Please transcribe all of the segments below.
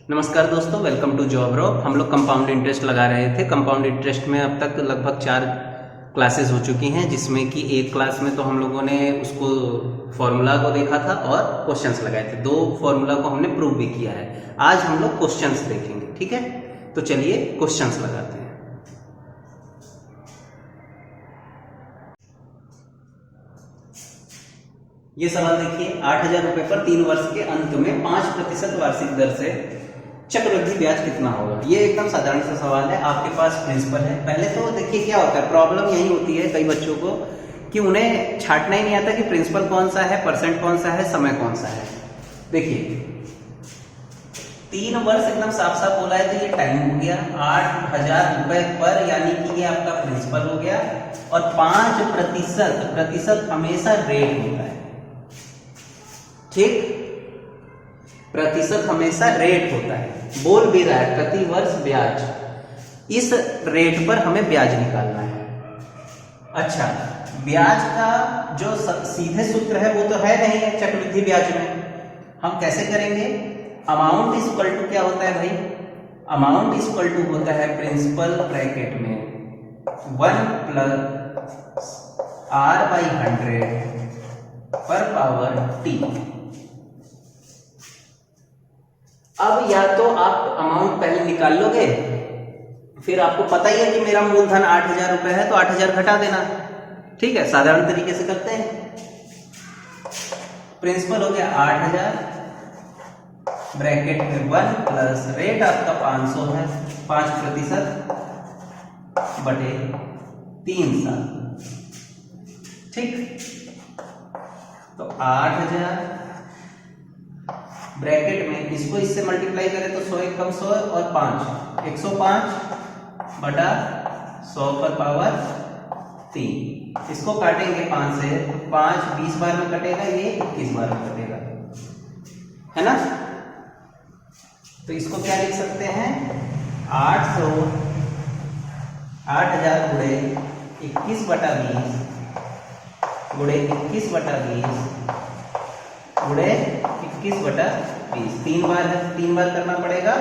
नमस्कार दोस्तों, welcome to job rock. हम लोग कंपाउंड इंटरेस्ट लगा रहे थे। कंपाउंड इंटरेस्ट में अब तक लगभग 4 क्लासेस हो चुकी हैं, जिसमें कि एक क्लास में तो हम लोगों ने उसको फॉर्मूला को देखा था और क्वेश्चंस लगाए थे। 2 फॉर्मूला को हमने प्रूव भी किया है। आज हम लोग क्वेश्चंस देखेंगे, ठीक है? तो चलिए क्वेश्चंस लगाते हैं। ये सवाल देखिए, 8,000 रुपए पर 3 वर्ष के अंत में 5% वार्षिक दर से चक्रवृद्धि ब्याज कितना होगा। ये एकदम साधारण सा सवाल है। आपके पास प्रिंसिपल है। पहले तो देखिए क्या होता है, प्रॉब्लम यही होती है कई बच्चों को कि उन्हें छांटना ही नहीं आता कि प्रिंसिपल कौन सा है, परसेंट कौन सा है, समय कौन सा है। देखिए 3 वर्ष एकदम साफ साफ बोला है तो ये टाइम हो गया, 8,000 रुपए पर, यानी कि ये आपका प्रिंसिपल हो गया। और 5% प्रतिशत हमेशा रेट होता है, ठीक? प्रतिशत हमेशा रेट होता है। बोल भी रहा है प्रति वर्ष ब्याज, इस रेट पर हमें ब्याज निकालना है। अच्छा, ब्याज का जो सीधे सूत्र है वो तो है नहीं है चक्रवृद्धि ब्याज में। हम कैसे करेंगे? अमाउंट इज इक्वल टू क्या होता है भाई? अमाउंट इज इक्वल टू होता है प्रिंसिपल ब्रैकेट में 1 प्लस R/100 पर पावर T। अब या तो आप अमाउंट पहले निकाल लोगे, फिर आपको पता ही है कि मेरा मूलधन 8,000 रुपए है तो 8,000 घटा देना, ठीक है? साधारण तरीके से करते हैं। प्रिंसिपल हो गया 8,000 ब्रैकेट में 1 प्लस रेट आपका 500 है, 5% बटे 3 साल, ठीक? तो 8,000 ब्रैकेट में इसको इससे मल्टीप्लाई करें तो 100 एकम 100 और 5 105 बटा 100 पर पावर 3। इसको काटेंगे 5 से, 5 20 बार में कटेगा, ये 21 बार में कटेगा, है ना? तो इसको क्या लिख सकते हैं? 8,000 गुणे 21 बटा 20 गुणे 21 बटा 20 गुणे 21 बटा 20। 3 बार है, 3 बार करना पड़ेगा।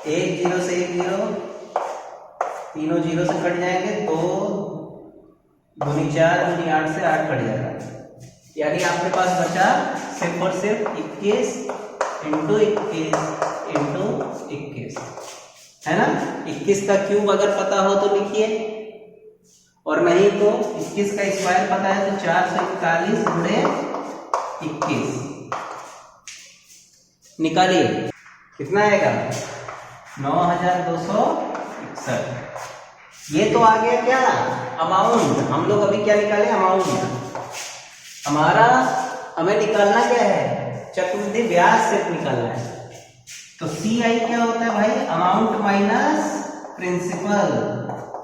1 0 से 1 0, तीनों 0 से कट जाएंगे, 2 दूनी 4 दूनी 8 से 8 कट जाएगा, यानी आपके पास बचा सिर्फ और सिर्फ 21 इंटू 21 इंटू 21, है ना? 21 का क्यूब अगर पता हो तो लिखिए, और नहीं तो 21 का स्क्वायर पता है तो 441 गुणे 21 निकालिए, कितना आएगा? 9,261। ये तो आ गया क्या? अमाउंट। हम लोग अभी क्या निकाले? अमाउंट। हमारा हमें निकालना क्या है? चक्रवृद्धि ब्याज से निकालना है। तो CI क्या होता है भाई? Amount minus principal.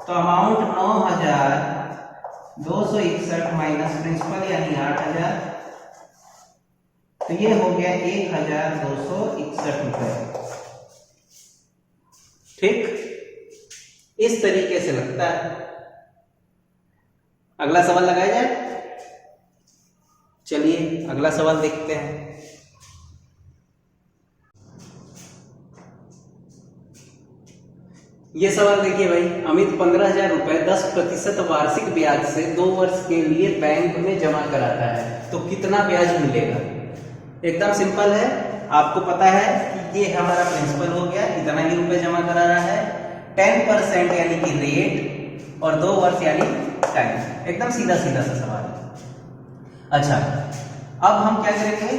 तो अमाउंट 9,261 माइनस प्रिंसिपल यानी 8,000, तो ये हो गया 1,261 रुपए, ठीक? इस तरीके से लगता है। अगला सवाल लगाया जाए। चलिए अगला सवाल देखते हैं। ये सवाल देखिए भाई, अमित 15,000 रुपए 10% वार्षिक ब्याज से 2 वर्ष के लिए बैंक में जमा कराता है, तो कितना ब्याज मिलेगा? एकदम सिंपल है। आपको पता है कि ये हमारा प्रिंसिपल हो गया, इतना ही रुपए जमा करा रहा है, 10% यानी कि रेट, और 2 वर्ष यानी टाइम। एकदम सीधा सीधा सा सवाल है। अच्छा, अब हम क्या करेंगे?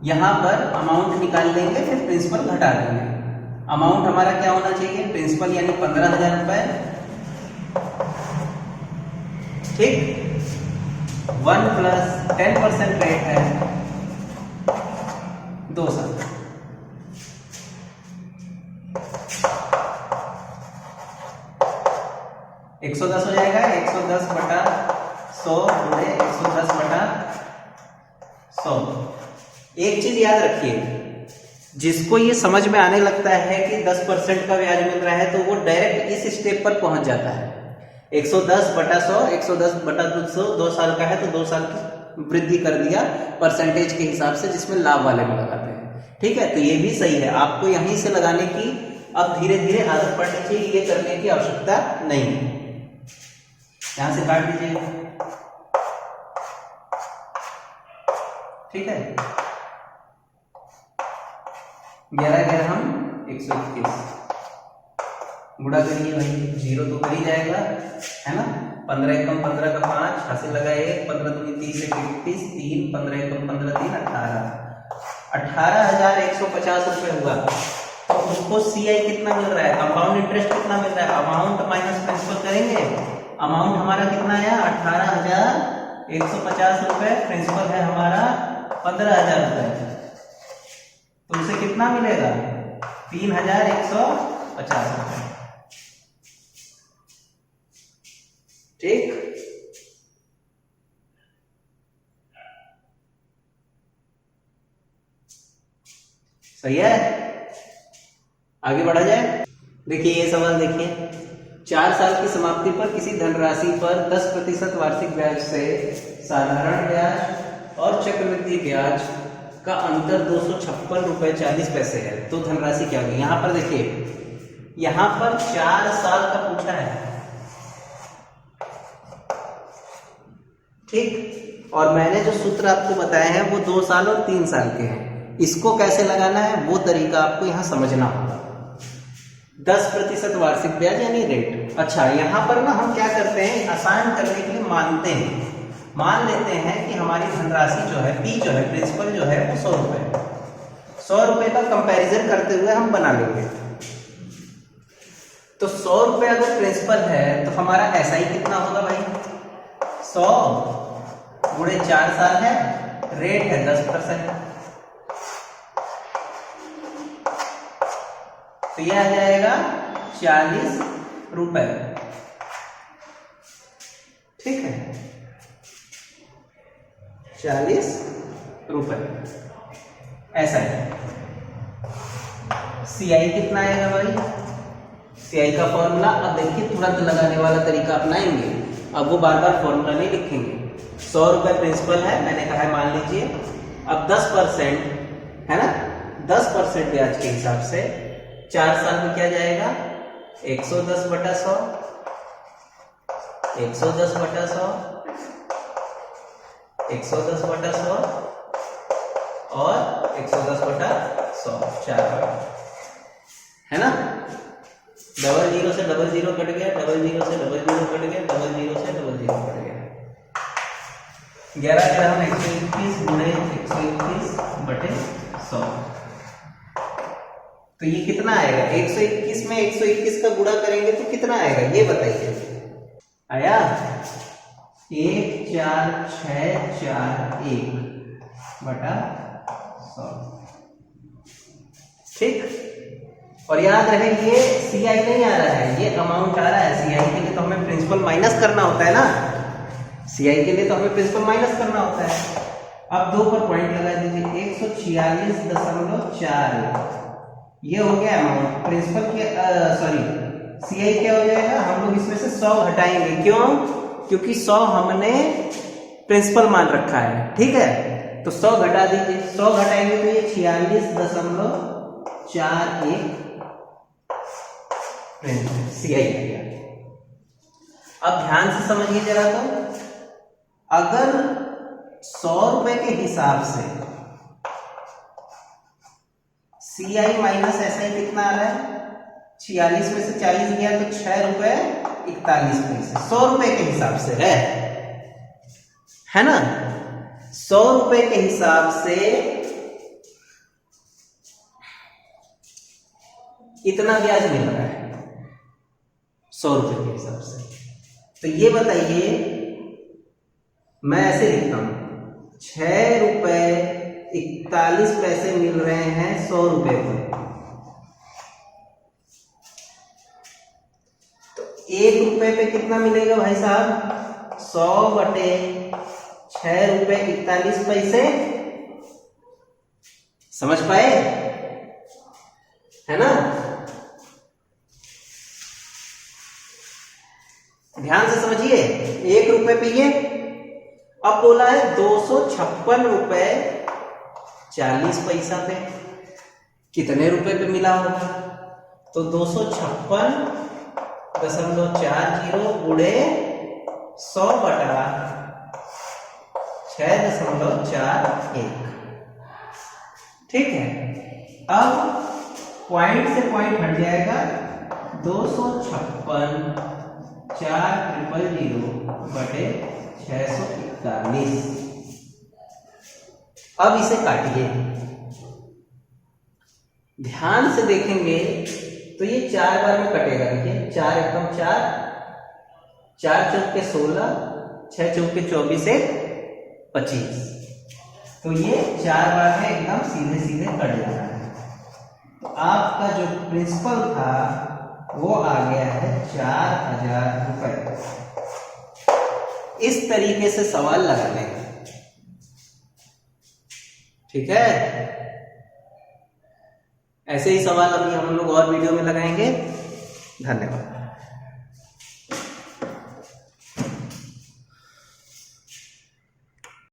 यहां पर अमाउंट निकाल देंगे, फिर प्रिंसिपल घटा देंगे। अमाउंट हमारा क्या होना चाहिए? प्रिंसिपल यानी 15,000 रुपए, ठीक? 1 प्लस 10% रेट है, 2 साल। एक 110 हो जाएगा, 110 बटा 100 गुणे 110 बटा 100। एक चीज याद रखिए, जिसको ये समझ में आने लगता है कि 10% का ब्याज मिल रहा है तो वो डायरेक्ट इस स्टेप पर पहुंच जाता है। 110 बटा 100, 110 बटा 200, 2 साल का है तो 2 साल की वृद्धि कर दिया परसेंटेज के हिसाब से, जिसमें लाभ वाले में लगाते हैं। ठीक है, तो ये भी सही है। आपको यहीं से लगाने की अब धीरे धीरे आदत पड़नी चाहिए, ये करने की आवश्यकता नहीं है। यहां से काट दीजिएगा, ठीक है। 11 हम 121 गुणा करिए भाई, 0 तो कर ही जाएगा, है ना। 15 कम 15 का 5 हासिल लगा 1, 15 दूनी 30 1 31, 3 15 कम 15 3 18,150 रुपए हुआ। तो उसको सीआई कितना मिल रहा है, कंपाउंड इंटरेस्ट कितना मिल रहा है, अमाउंट माइनस प्रिंसिपल करेंगे। अमाउंट हमारा कितना आया 18,150 रुपए, प्रिंसिपल है हमारा 15,000 रुपए, तो उसे कितना मिलेगा 3,150 रुपए, ठीक। सही है, आगे बढ़ा जाए। देखिए ये सवाल देखिए, 4 साल की समाप्ति पर किसी धनराशि पर 10% वार्षिक ब्याज से साधारण ब्याज और चक्रवृद्धि ब्याज का अंतर 256 रुपए 40 पैसे है, तो धनराशि क्या होगी। यहां पर देखिए, यहां पर 4 साल का पूछा है, ठीक। और मैंने जो सूत्र आपको बताए हैं वो 2 साल और 3 साल के हैं। इसको कैसे लगाना है वो तरीका आपको यहां समझना होगा। 10% वार्षिक ब्याज यानी रेट। अच्छा, यहां पर ना हम क्या करते हैं, आसान करने के लिए मान लेते हैं कि हमारी धनराशि जो है, पी जो है, प्रिंसिपल जो है वो 100 रुपए, 100 रुपए का कंपैरिजन करते हुए हम बना लेंगे। तो 100 रुपए अगर प्रिंसिपल है तो हमारा एसआई कितना होगा भाई, 100 गुणे 4 साल है, रेट है 10%, तो यह आ जाएगा 40 रुपए, ठीक है, 40 रुपए ऐसा है। सीआई कितना आएगा भाई, सीआई का फॉर्मूला अब देखिए, तुरंत लगाने वाला तरीका अपनाएंगे, अब वो बार बार फॉर्मूला नहीं लिखेंगे। 100 रुपए प्रिंसिपल है, मैंने कहा है मान लीजिए, अब 10% है ना, 10% ब्याज के हिसाब से 4 साल में क्या जाएगा 110/100, 110/100, 110/100 और 110/100, 4 बार, है ना। 00 से 00 कट गया, 00 से 00 कट गया, 00 से 00 कट गया। 11 हम 121 गुणे 121/100, तो ये कितना आएगा, 121 में 121 का गुणा करेंगे तो कितना आएगा ये बताइए। आया 14641/100, ठीक। और याद रहे ये सीआई नहीं आ रहा है, ये अमाउंट आ रहा है। सीआई के लिए तो हमें प्रिंसिपल माइनस करना होता है ना, सीआई के लिए तो हमें प्रिंसिपल माइनस करना होता है। अब 2 पर पॉइंट लगा दीजिए, 146.41, ये हो गया अमाउंट। प्रिंसिपल के सॉरी सीआई क्या हो जाएगा, हम लोग इसमें से 100 घटाएंगे, क्यों, क्योंकि 100 हमने प्रिंसिपल मान रखा है, ठीक है। तो 100 घटा दीजिए, 100 घटाएंगे तो ये 46.41 सीआई आ गया। अब ध्यान से समझिए जरा, तो अगर 100 रुपए के हिसाब से सीआई माइनस एसआई कितना आ रहा है, 46 में से 40 गया तो 6 रुपए 41 पैसे, 100 रुपए के हिसाब से है ना। 100 रुपए के हिसाब से इतना ब्याज मिल रहा है, 100 रुपए के हिसाब से। तो ये बताइए, मैं ऐसे लिखता हूं, 6 रुपए 41 पैसे मिल रहे हैं 100 रुपए पर, तो 1 रुपए पे कितना मिलेगा भाई साहब, 100/6 रुपए 41 पैसे। समझ पाए, है ना। ध्यान से समझिए, 1 रुपए पे ये, अब बोला है 256 रुपए 40 पैसा पे, कितने रुपए पे मिला होगा? तो 256.40 गुणे 100 बटा 6.41। ठीक है, अब पॉइंट से पॉइंट हट जाएगा, 256.400 बटे 641। अब इसे काटिए, ध्यान से देखेंगे तो ये 4 बार में कटेगा। देखिए 4 एकम 4, 4 चौके 16, 6 चौके 24 से 25। तो ये 4 बार में एकदम सीधे सीधे कट जाना है। तो आपका जो प्रिंसिपल था वो आ गया है 4000 रुपए। इस तरीके से सवाल लगाने हैं। ठीक है, ऐसे ही सवाल अभी हम लोग और वीडियो में लगाएंगे। धन्यवाद।